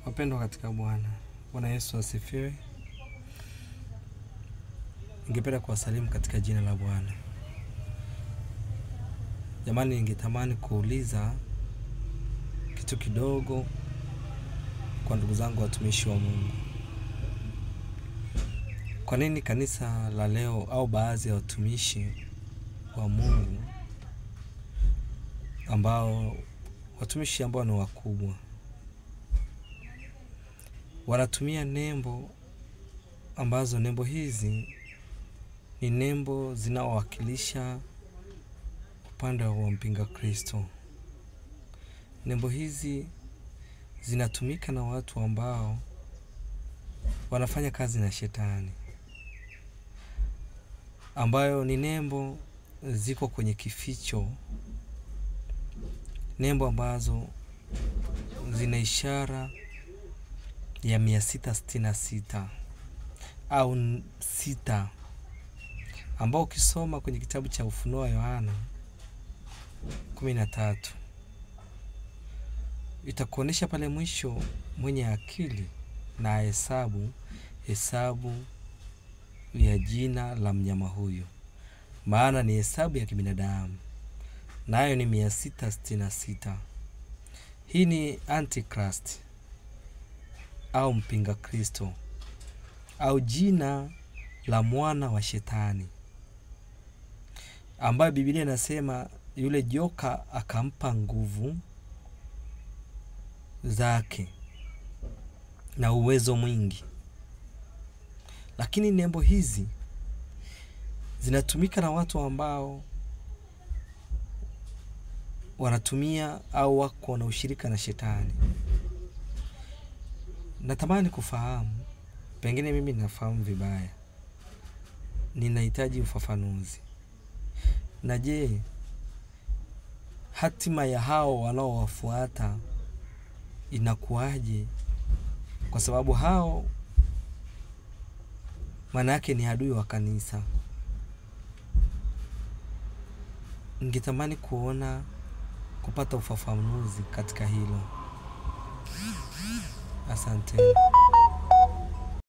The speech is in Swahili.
Wapendwa katika Bwana. Bwana Yesu asifiwe. Ningependa kuwasalimu katika jina la Bwana. Jamani, ningetamani kuuliza kitu kidogo kwa ndugu zangu watumishi wa Mungu. Kwa nini kanisa la leo au baadhi ya watumishi wa Mungu watumishi ambao ni wakubwa wanatumia nembo ambazo nembo hizi ni nembo zinaowakilisha upande wa mpinga Kristo. Nembo hizi zinatumika na watu ambao wanafanya kazi na shetani, ambayo ni nembo ziko kwenye kificho, nembo ambazo zina ishara ya 666 au 6, ambao ukisoma kwenye kitabu cha Ufunuo wa Yohana 13 itakuonesha pale mwisho mwenye akili na hesabu ya jina la mnyama huyo, maana ni hesabu ya kibinadamu, nayo ni 666. Hii ni Antichrist au mpinga Kristo, au jina la mwana wa shetani, ambaye Biblia inasema yule joka akampa nguvu zake na uwezo mwingi. Lakini nembo hizi zinatumika na watu ambao wanatumia au wako na ushirika na shetani. Natamani kufahamu, pengine mimi ninafahamu vibaya, ninahitaji ufafanuzi. Na je, hatima ya hao wanaowafuata inakuaje? Kwa sababu hao maana yake ni adui wa kanisa. Ningetamani kupata ufafanuzi katika hilo. Asante.